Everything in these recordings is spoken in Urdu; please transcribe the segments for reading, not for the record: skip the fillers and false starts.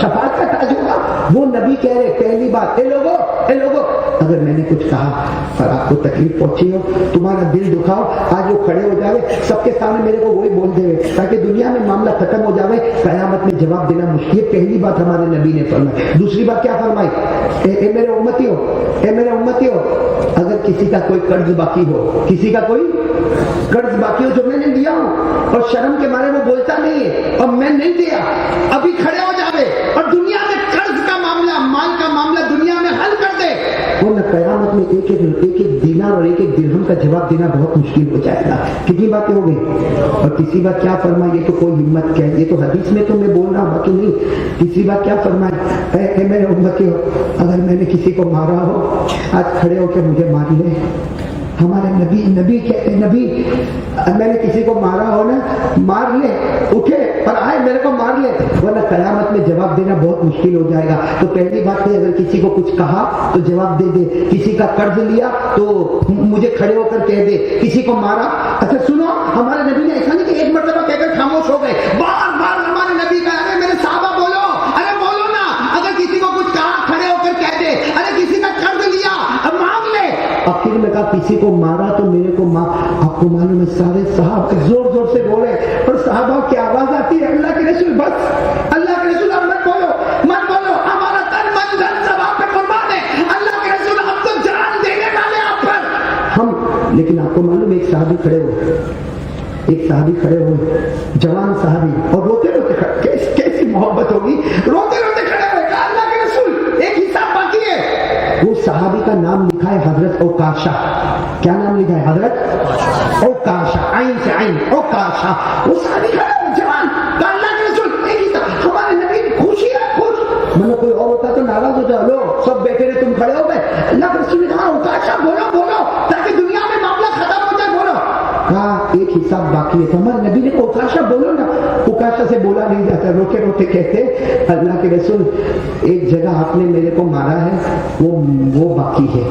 شفاعت کا تاج ہوگا. وہ نبی کہہ رہے پہلی بات اے لوگوں اگر میں نے کچھ کہا اور آپ کو تکلیف پہنچی ہو, تمہارا دل دکھاؤ, آج وہ کھڑے ہو جاوے سب کے سامنے میرے کو وہی بول دے تاکہ دنیا میں معاملہ ختم ہو جاوے, قیامت میں جواب دینا مشکل. یہ پہلی بات ہمارے نبی نے فرمائی. دوسری بات کیا فرمائی؟ اے میرے امتیوں, اگر کسی کا کوئی قرض باقی ہو جو میں نے دیا ہوں اور شرم کے مارے وہ بولتا نہیں ہے اور میں نہیں دیا, ابھی کھڑے ہو جاوے اور دنیا میں قرض کا معاملہ, مال کا معاملہ دنیا میں حل کر دے, ورنہ قیامت میں ایک ایک دینار اور ایک درہم کا جواب دینا بہت مشکل ہو جائے گا. کتنی باتیں ہو گئی. اور تیسری بات کیا فرمائی؟ یہ تو کوئی ہمت کیا, یہ تو حدیث میں تو میں بول رہا ہوں باقی نہیں. تیسری بات کیا فرمائی؟ اے میرے امتیوں, اگر میں نے کسی کو مارا ہو آج کھڑے ہو کے مجھے مار لے. ہمارے نبی کہتے نبی میں نے کسی کو مارا ہو نا, مار لے, اٹھے اور آئے میرے کو مار لے, ورنہ قیامت میں جواب دینا بہت مشکل ہو جائے گا. تو پہلی بات ہے اگر کسی کو کچھ کہا تو جواب دے دے, کسی کا قرض لیا تو مجھے کھڑے ہو کر کہہ دے, کسی کو مارا. اچھا سنو, ہمارے نبی نے ایسا نہیں کہ ایک مرتبہ کہہ کر خاموش ہو گئے, بار بار ہمارے نبی کہا ارے میرے صحابہ بولو, ارے بولو نا, اگر کسی کو کچھ کہا کھڑے ہو کر کہہ دے, ارے کسی کا قرض لیا اب مانگ لے. آخر میں کہا کسی کو مارا تو میرے کو آپ کو معلوم ہے سارے صحابہ زور زور سے بولے اور صحابہ کی آواز آتی ہے اللہ کے رسول بس, اللہ کے رسول اب مت بولو, ہمارا تن من دھن سب آپ پہ قربان ہے, اللہ کے رسول اب تو جان دینے والے آپ پر ہم. لیکن آپ کو معلوم ایک صحابی کھڑے ہوئے, جوان صحابی, اور روتے روتے کیسی محبت ہوگی, روتے روتے کھڑے ہوئے, کہا اللہ کے رسول ایک حساب باقی ہے. وہ صحابی کا نام لکھا ہے حضرت اوکاشا. کیا نام لکھا ہے؟ حضرت اوکاشا, عین سے عین, اوکاشا. وہ صحابی کھڑا ہے جوان, کہا اللہ کے رسول ایک حساب. ہمارے نبی خوشی ہے خوش, میں نے کوئی اور ہوتا تو ناراض ہو جاؤ, لو سب بیٹھے رہے تم کھڑے ہو گئے. اللہ کے رسول نے کہا اوکاشا بولو تاکہ دنیا میں معاملہ ختم ہو جائے, بولو. کہا ایک حساب باقی ہے. تو ہمارے نبی نے اوکاشا بولو نا, اوکاشا سے بولا نہیں جاتا, روتے روتے کہتے اللہ کے رسول ایک جگہ آپ نے میرے کو مارا ہے وہ باقی ہے.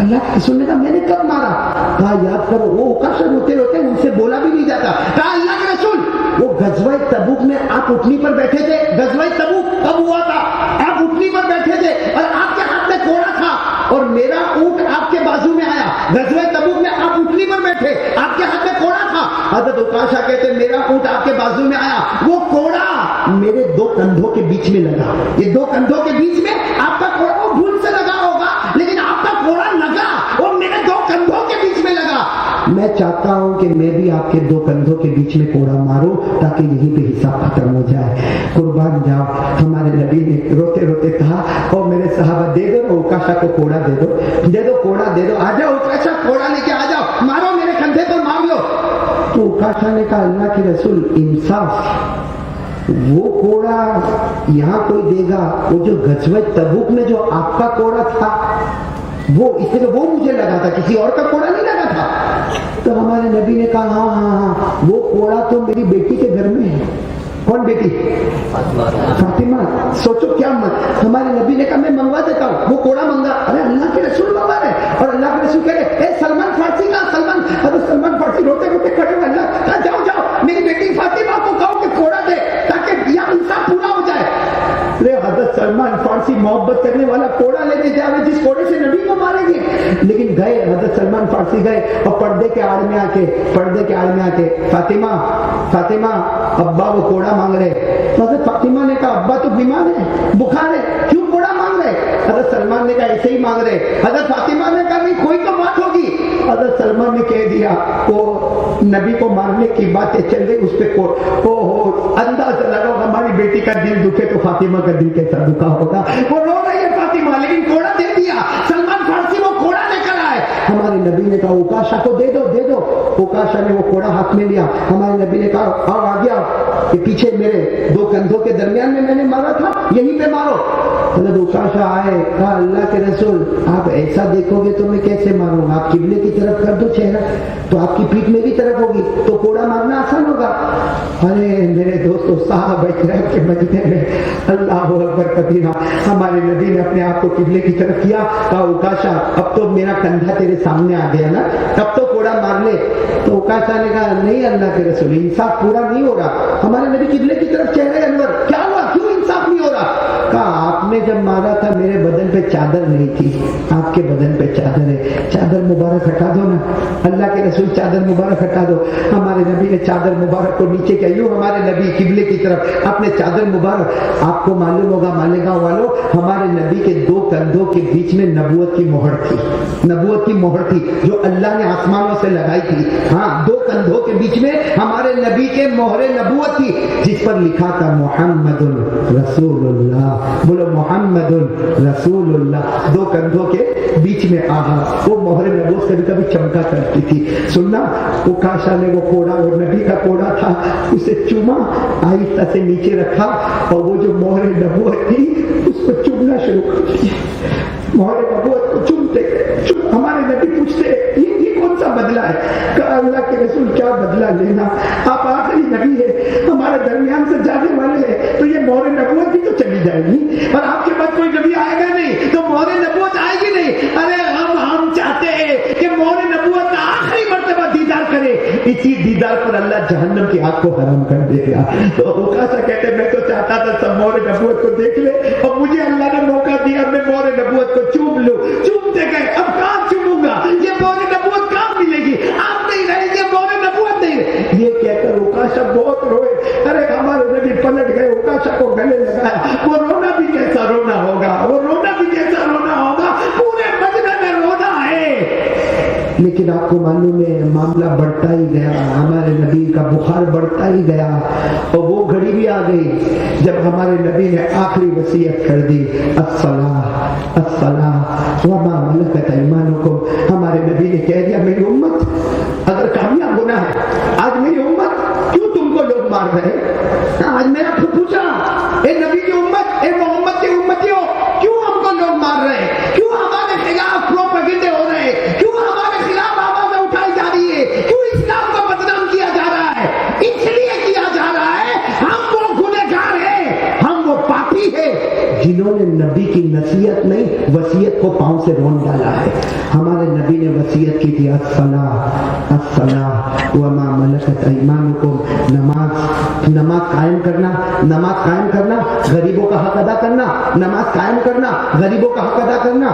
اللہ کے رسول نے کہا میں نے کب مارا؟ کہا یاد کرو. وہ اوکاشا روتے روتے ان سے بولا بھی نہیں جاتا. کہا اللہ کے رسول وہ غزوہ تبوک میں آپ اٹھنی پر بیٹھے تھے, غزوہ تبوک کب ہوا تھا؟ آپ اٹھنی پر بیٹھے تھے اور آپ کے ہاتھ میں کوڑا تھا اور میرا اونٹ آپ کے بازو میں آیا. غزوہ تبوک میں آپ اٹھنی پر بیٹھے, آپ کے ہاتھ میں کوڑا تھا. حضرت اوکاشا کہتے میرا اونٹ آپ کے بازو میں آیا, وہ کوڑا میرے دو کندھوں کے بیچ میں لگا. یہ دو کندھوں کے بیچ میں آپ کا کوڑا وہ بھول سے لگا ہوگا, لیکن آپ کا کوڑا لگا وہ میرے دو کندھوں کے بیچ میں لگا. میں چاہتا ہوں کہ میں بھی آپ کے دو کندھوں کے بیچ میں کوڑا ماروں تاکہ یہیں پہ حساب ختم ہو جائے. قربان جاؤ, ہمارے نبی نے روتے روتے کہا اور میرے صحابہ دے دو اوکاشا کو کوڑا دے دو کوڑا دے دو, آ جاؤ اوکاشا کوڑا لے کے آ جاؤ, مارو میرے کندھے پر مار لو. تو اوکاشا نے کہا اللہ کے رسول انصاف, وہ کوڑا یہاں کوئی دے گا, وہ جو غزوہ تبوک میں جو آپ کا کوڑا تھا وہ اس لیے وہ مجھے لگا تھا, کسی اور کا کوڑا نہیں لگا تھا. تو ہمارے نبی نے کہا ہاں وہ کوڑا تو میری بیٹی کے گھر میں ہے. کون بیٹی؟ فاطمہ. سوچو کیا ہمارے نبی نے کہا میں منگوا دیتا ہوں, وہ کوڑا منگا. ارے اللہ کے رسول منگوا رہے اور اللہ کے رسول کہہ رہے اے سلمان فارسی کا سلمان. حضرت سلمان فارسی روتے روتے کھڑے ہوئے, اللہ کہا جاؤ میری بیٹی فاطمہ کو کہو کہ کوڑا دے تاکہ یہ انصاف پورا ہو جائے. حضرت سلمان فارسی محبت کرنے والا کوڑا لینے جاوے جس کوڑے سے نبی کو ماریں گے. لیکن گئے حضرت سلمان فارسی گئے اور پردے کے آڑ میں آ کے فاطمہ ابا وہ کوڑا مانگ رہے. تو حضرت فاطمہ نے کہا ابا تو بیمار ہے, بخار ہے, کیوں کوڑا مانگ رہے؟ حضرت سلمان نے کہا ایسے ہی مانگ رہے. حضرت فاطمہ نے کہا نہیں کوئی تو بات ہوگی. حضرت سلمان نے کہہ دیا وہ نبی کو مارنے کی باتیں چل رہی, اس پہ اندازہ لگاؤ ہماری بیٹی کا دل دکھے تو فاطمہ کا دل کیسا دکھا ہوگا. وہ رو رہی ہے فاطمہ, لیکن کوڑا دے دیا. سلمان فارسی وہ کوڑا لے کر آئے. ہمارے نبی نے کہا اوکاشا کو دے دو. اوکاشا نے وہ کوڑا ہاتھ میں لیا. ہمارے نبی نے کہا آؤ آ گیا کہ پیچھے میرے دو کندھوں کے درمیان میں نے مارا تھا, یہیں پہ مارو. حضرت اوکاشا آئے, کہا اللہ کے رسول آپ ایسا دیکھو گے تو میں کیسے ماروں گا, آپ قبلے کی طرف کر دو چہرہ تو آپ کی پیٹھ میری طرف ہوگی تو کوڑا مارنا آسان ہوگا. ارے میرے دوستو صحابہ کرام کے مجمع میں اللہ اکبر کبیرہ, ہمارے نبی نے اپنے آپ کو قبلے کی طرف کیا. کہا اوکاشا اب تو میرا کندھا تیرے سامنے آ گیا نا, اب تو کوڑا مار لے. تو اوکاشا نے کہا نہیں اللہ کے رسول انصاف پورا نہیں ہو رہا. ہمارے نبی قبلے کی طرف چہرے انور, کیا ہوا, کیوں انصاف نہیں ہو رہا؟ نے جب مارا تھا میرے بدن پہ چادر نہیں تھی، آپ کے بدن پہ چادر ہے، چادر مبارک ہٹا دو نا، اللہ کے رسول چادر مبارک ہٹا دو۔ ہمارے نبی نے چادر مبارک کو نیچے کیا، یوں ہمارے نبی قبلے کی طرف اپنے چادر مبارک، آپ کو معلوم ہوگا مالیگاؤں والوں، ہمارے نبی کے دو کندھوں کے بیچ میں نبوت کی مہر تھی، نبوت کی مہر تھی جو اللہ نے آسمانوں سے لگائی تھی۔ ہاں، دو کندھوں کے بیچ میں ہمارے نبی کے مہر نبوت تھی جس پر لکھا تھا محمد رسول اللہ، بولو محمد رسول اللہ، دو کندھوں کے بیچ میں آہا، وہ مہر نبوت کبھی کبھی چمکا کرتی تھی۔ سننا، وہ کاشا نے وہ کوڑا، وہ نبی کا کوڑا تھا، اسے چوما، آہستہ سے نیچے رکھا اور وہ جو مہر نبوت تھی اس کو چومنا شروع کر دیا، مہر نبوت کو چومتے۔ ہمارے نبی پوچھتے یہ کون سا بدلہ ہے؟ کہا اللہ کے رسول کیا بدلہ لینا، آپ آخری نبی ہے، ہمارے درمیان سے جانے والے ہیں، تو یہ مہر نبوت بھی تو چلی جائے گی اور آپ کے بعد کوئی نبی آئے گا نہیں تو مہر نبوت آئے گی نہیں۔ ارے ہم چاہتے ہیں کہ مہر نبوت کا آخری مرتبہ دیدار کرے، اسی دیدار پر اللہ جہنم کی آگ کو حرام کر دے گا۔ تو اوکاسا کہتے میں تو چاہتا تھا سب مہر نبوت کو دیکھ لے اور مجھے اللہ نے موقع دیا میں مہر نبوت کو چوم لوں۔ چومتے گئے، اب کہاں چوموں گا، یہ مہر نبوت کہاں ملے گی، آپ نہیں رہے گے، مہر نبوت نہیں رہے۔ یہ کہہ کر اوکاشا بہت روئے۔ ارے ہمارے نبی پلٹ گئے، اوکاشا کو گلے لگایا۔ وہ رونا بھی کیسا رونا ہوگا، وہ رونا بھی کیسا رونا ہوگا، پورے مدینہ میں رونا ہے۔ لیکن آپ کو معلوم ہے معاملہ بڑھتا ہی گیا، ہمارے نبی کا بخار بڑھتا ہی گیا اور وہ گھڑی بھی آ گئی جب ہمارے نبی نے آخری وصیت کر دی، الصلاۃ الصلاۃ وما ملکت ایمانکم۔ ہمارے نبی نے کہہ دیا میری امت اگر کامیاب ہونا ہے، آج میری امت کیوں تم کو لوگ مار رہے ہیں؟ آج میرا پوچھا اے نبی کی امت، اے محمد کی امتیوں، کیوں ہم کو لوگ مار رہے ہیں؟ کیوں ہمارے خلاف پروپیگنڈے ہو رہے ہیں؟ کیوں ہمارے خلاف آوازیں اٹھائی جا رہی ہے؟ کیوں اسلام کو بدنام کیا جا رہا ہے؟ اس لیے کیا جا رہا ہے ہم وہ گنہگار ہیں، ہم وہ پاپی ہیں جنہوں نے نبی کی نصیحت نہیں وصیت کو پاؤں سے رون ڈالا ہے۔ ہمارے نبی نے وصیت کی تھی الصلاۃ الصلاۃ وما ملکت ایمانکم، نماز قائم کرنا، نماز قائم کرنا، غریبوں کا حق ادا کرنا، نماز قائم کرنا، غریبوں کا حق ادا کرنا۔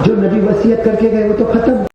جو نبی وصیت کر کے گئے وہ تو ختم۔